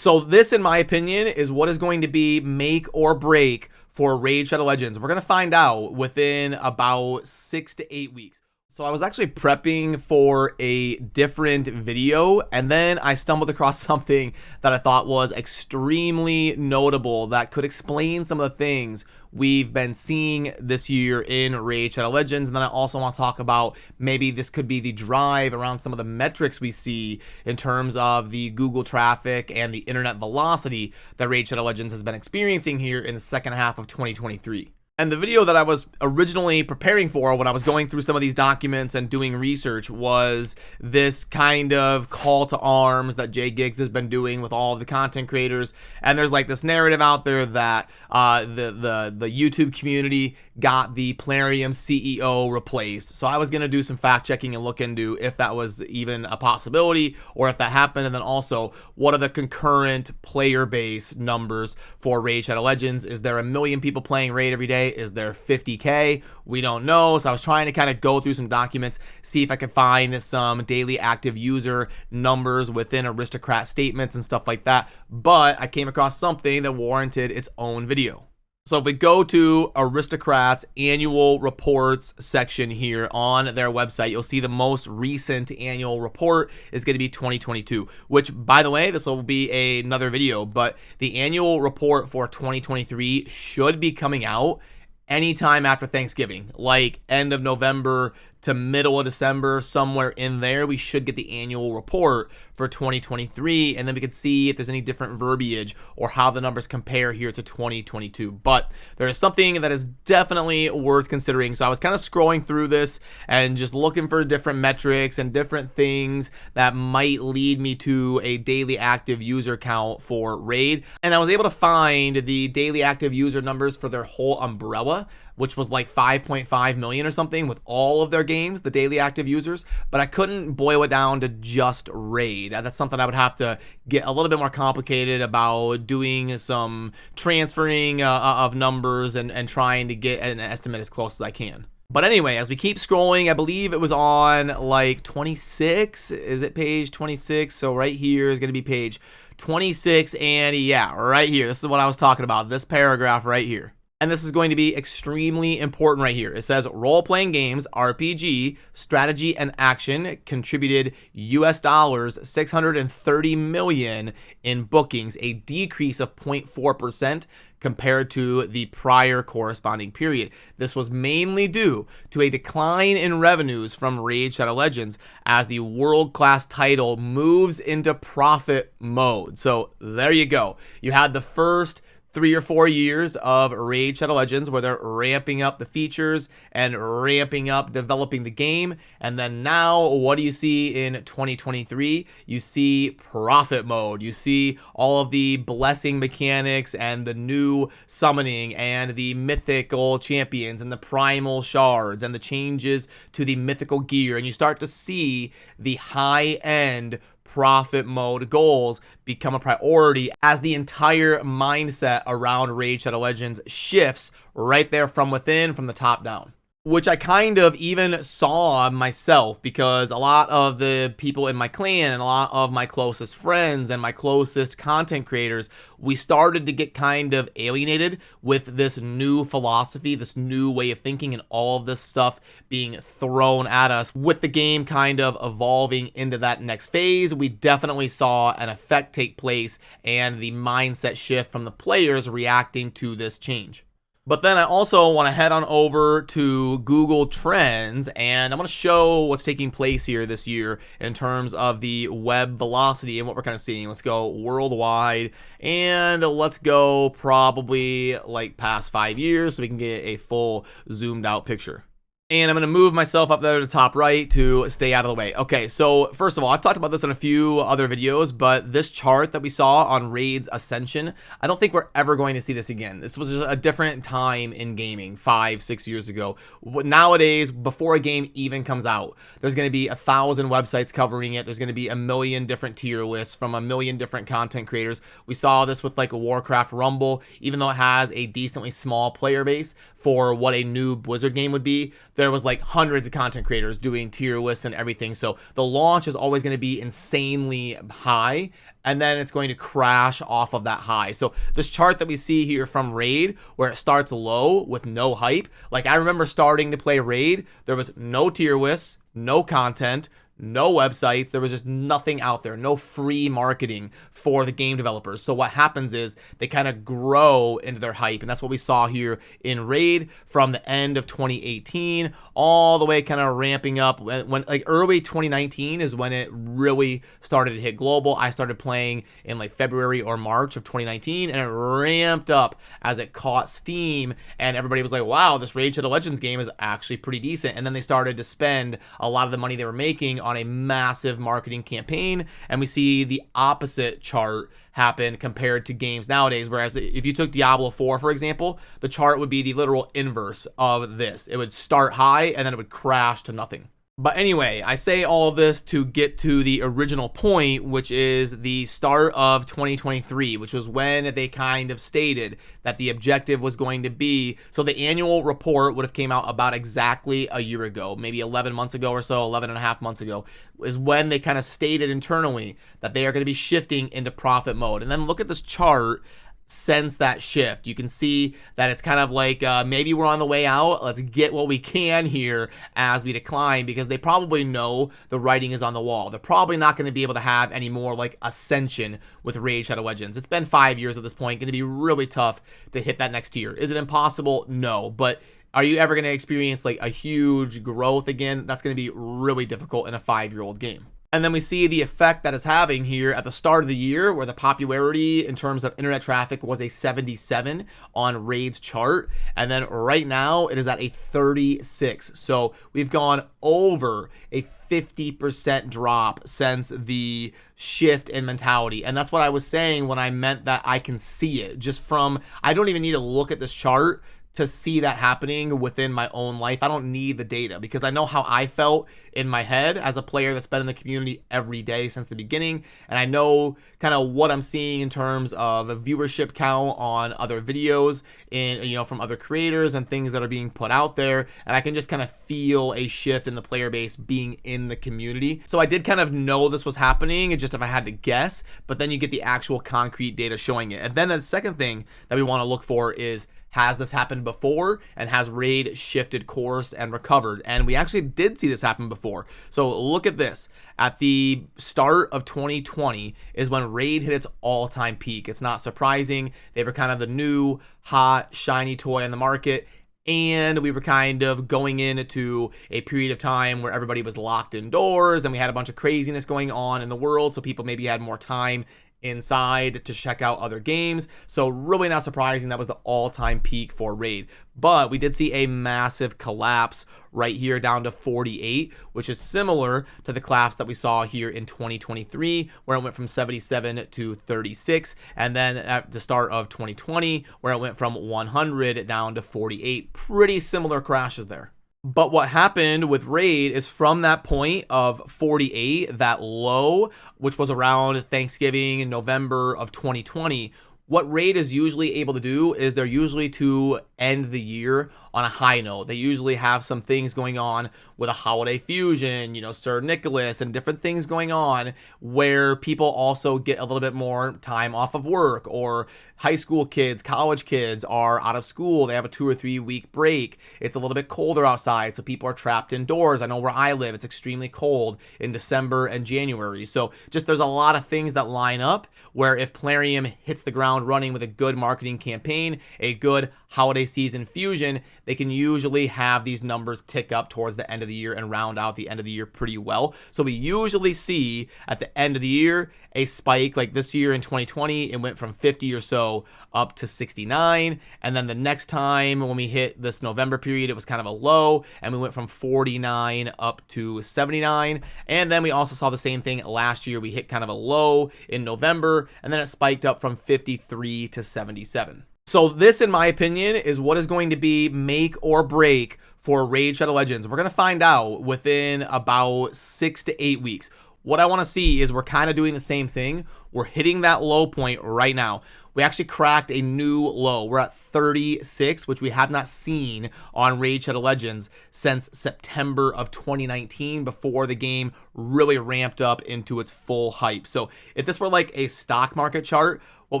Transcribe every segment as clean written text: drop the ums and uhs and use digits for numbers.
So this, in my opinion, is what is going to be make or break for Raid Shadow Legends. We're going to find out within about 6 to 8 weeks. So I was actually prepping for a different video, and then I stumbled across something that I thought was extremely notable that could explain some of the things we've been seeing this year in Raid Shadow Legends. And then I also want to talk about maybe this could be the drive around some of the metrics we see in terms of the Google traffic and the internet velocity that Raid Shadow Legends has been experiencing here in the second half of 2023. And the video that I was originally preparing for when I was going through some of these documents and doing research was this kind of call to arms that Jay Giggs has been doing with all of the content creators. And there's like this narrative out there that the YouTube community got the Plarium CEO replaced. So I was going to do some fact checking and look into if that was even a possibility or if that happened. And then also, what are the concurrent player base numbers for Raid Shadow Legends? Is there 1 million people playing Raid every day? Is there 50K? We don't know. So I was trying to kind of go through some documents, see if I could find some daily active user numbers within aristocrat statements and stuff like that. But I came across something that warranted its own video. So if we go to Aristocrat's annual reports section here on their website, you'll see the most recent annual report is going to be 2022, which, by the way, this will be another video, but the annual report for 2023 should be coming out anytime after Thanksgiving, like end of November to middle of December, somewhere in there. We should get the annual report for 2023, and then we can see if there's any different verbiage or how the numbers compare here to 2022. But there is something that is definitely worth considering. So I was kind of scrolling through this and just looking for different metrics and different things that might lead me to a daily active user count for Raid, and I was able to find the daily active user numbers for their whole umbrella, which was like 5.5 million or something with all of their games, the daily active users, but I couldn't boil it down to just Raid. That's something I would have to get a little bit more complicated about, doing some transferring of numbers and trying to get an estimate as close as I can. But anyway, as we keep scrolling, I believe it was on like 26. Is it page 26? So right here is going to be page 26. And yeah, right here. This is what I was talking about. This paragraph right here. And this is going to be extremely important right here. It says role-playing games, RPG, strategy, and action contributed US dollars 630 million in bookings, a decrease of 0.4% compared to the prior corresponding period. This was mainly due to a decline in revenues from Raid Shadow Legends as the world-class title moves into profit mode. So there you go. You had the first 3 or 4 years of Raid Shadow Legends where they're ramping up the features and ramping up developing the game, and then now what do you see in 2023? You see profit mode. You see all of the blessing mechanics and the new summoning and the mythical champions and the primal shards and the changes to the mythical gear, and you start to see the high-end profit mode goals become a priority as the entire mindset around Raid Shadow Legends shifts right there from within, from the top down. Which I kind of even saw myself, because a lot of the people in my clan and a lot of my closest friends and my closest content creators, we started to get kind of alienated with this new philosophy, this new way of thinking, and all of this stuff being thrown at us with the game kind of evolving into that next phase. We definitely saw an effect take place and the mindset shift from the players reacting to this change. But then I also want to head on over to Google Trends, and I'm going to show what's taking place here this year in terms of the web velocity and what we're kind of seeing. Let's go worldwide, and let's go probably like past 5 years so we can get a full zoomed out picture. And I'm going to move myself up there to the top right to stay out of the way. Okay, so first of all, I've talked about this in a few other videos, but this chart that we saw on Raid's Ascension, I don't think we're ever going to see this again. This was just a different time in gaming 5-6 years ago. Nowadays, before a game even comes out, there's going to be 1,000 websites covering it. There's going to be 1 million different tier lists from 1 million different content creators. We saw this with like a Warcraft Rumble, even though it has a decently small player base for what a new Blizzard game would be. there was like hundreds of content creators doing tier lists and everything. So the launch is always going to be insanely high, and then it's going to crash off of that high. So this chart that we see here from Raid, where it starts low with no hype, like I remember starting to play Raid, there was no tier lists, no content, no websites. There was just nothing out there, no free marketing for the game developers. So what happens is they kind of grow into their hype, and that's what we saw here in Raid from the end of 2018 all the way kind of ramping up when like early 2019 is when it really started to hit global. I started playing in like February or March of 2019, and it ramped up as it caught steam, and everybody was like, wow, this Raid Shadow Legends game is actually pretty decent. And then they started to spend a lot of the money they were making on a massive marketing campaign, and we see the opposite chart happen compared to games nowadays. Whereas if you took Diablo 4, for example, the chart would be the literal inverse of this. It would start high and then it would crash to nothing. But anyway, I say all of this to get to the original point, which is the start of 2023, which was when they kind of stated that the objective was going to be, so the annual report would have came out about exactly a year ago, maybe 11 months ago or so, 11 and a half months ago, is when they kind of stated internally that they are going to be shifting into profit mode. And then look at this chart. Since that shift, you can see that it's kind of like maybe we're on the way out. Let's get what we can here as we decline, because they probably know the writing is on the wall. They're probably not going to be able to have any more like ascension with Raid Shadow Legends. It's been 5 years at this point. Going to be really tough to hit that next tier. Is it impossible? No, but are you ever going to experience like a huge growth again? That's going to be really difficult in a 5-year-old game. And then we see the effect that it's having here at the start of the year, where the popularity in terms of internet traffic was a 77 on Raid's chart. And then right now it is at a 36. So we've gone over a 50% drop since the shift in mentality. And that's what I was saying when I meant that I can see it just from, I don't even need to look at this chart to see that happening within my own life. I don't need the data, because I know how I felt in my head as a player that's been in the community every day since the beginning. And I know kind of what I'm seeing in terms of a viewership count on other videos and, you know, from other creators and things that are being put out there. And I can just kind of feel a shift in the player base being in the community. So I did kind of know this was happening, just if I had to guess, but then you get the actual concrete data showing it. And then the second thing that we want to look for is, has this happened before, and has Raid shifted course and recovered? And we actually did see this happen before. So look at this. At the start of 2020 is when Raid hit its all-time peak. It's not surprising. They were kind of the new, hot, shiny toy on the market. And we were kind of going into a period of time where everybody was locked indoors, and we had a bunch of craziness going on in the world. So people maybe had more time inside to check out other games. So really not surprising that was the all-time peak for Raid. But we did see a massive collapse right here down to 48, which is similar to the collapse that we saw here in 2023, where it went from 77 to 36, and then at the start of 2020, where it went from 100 down to 48. Pretty similar crashes there. But what happened with Raid is from that point of 48, that low, which was around Thanksgiving in November of 2020, what Raid is usually able to do is they're usually to end the year on a high note. They usually have some things going on with a holiday fusion, you know, Sir Nicholas and different things going on where people also get a little bit more time off of work, or high school kids, college kids are out of school. They have a 2 or 3 week break. It's a little bit colder outside, so people are trapped indoors. I know where I live, it's extremely cold in December and January. So just there's a lot of things that line up where if Plarium hits the ground running with a good marketing campaign, a good holiday season fusion, they can usually have these numbers tick up towards the end of the year and round out the end of the year pretty well. So we usually see at the end of the year a spike. Like this year in 2020, it went from 50 or so up to 69, and then the next time when we hit this November period, it was kind of a low, and we went from 49 up to 79. And then we also saw the same thing last year. We hit kind of a low in November, and then it spiked up from 53 to 77. So this, in my opinion, is what is going to be make or break for Raid Shadow Legends. We're going to find out within about 6 to 8 weeks. What I want to see is we're kind of doing the same thing we're hitting that low point right now. We actually cracked a new low. We're at 36, which we have not seen on Raid Shadow Legends since September of 2019, before the game really ramped up into its full hype. So if this were like a stock market chart, what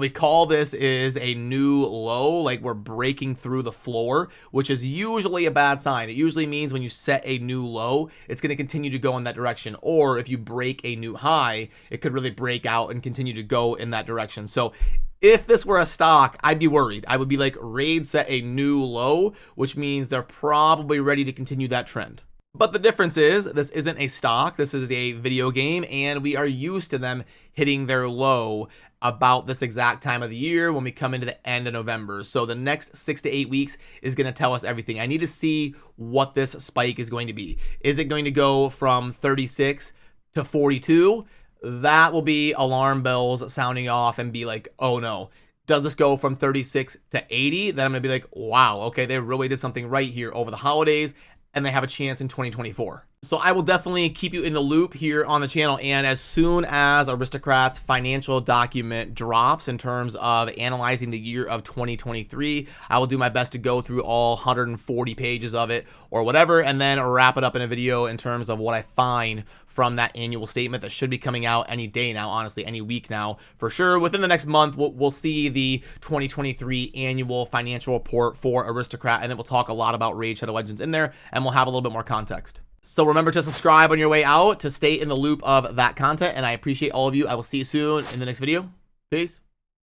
we call this is a new low, like we're breaking through the floor, which is usually a bad sign. It usually means when you set a new low, it's going to continue to go in that direction. Or if you break a new high, it could really break out and continue to go in that direction. So if this were a stock, I'd be worried. I would be like, Raid set a new low, which means they're probably ready to continue that trend. But the difference is, this isn't a stock, this is a video game, and we are used to them hitting their low about this exact time of the year when we come into the end of November. So the next 6 to 8 weeks is going to tell us everything. I need to see what this spike is going to be. Is it going to go from 36 to 42? That will be alarm bells sounding off and be like, oh no. Does this go from 36 to 80? Then I'm going to be like, wow, okay, they really did something right here over the holidays, and they have a chance in 2024. So I will definitely keep you in the loop here on the channel, and as soon as Aristocrat's financial document drops in terms of analyzing the year of 2023, I will do my best to go through all 140 pages of it or whatever, and then wrap it up in a video in terms of what I find from that annual statement that should be coming out any day now, honestly, any week now. For sure, within the next month, we'll see the 2023 annual financial report for Aristocrat, and then we'll talk a lot about Raid Shadow Legends in there, and we'll have a little bit more context. So remember to subscribe on your way out to stay in the loop of that content, and I appreciate all of you. I will see you soon in the next video. Peace.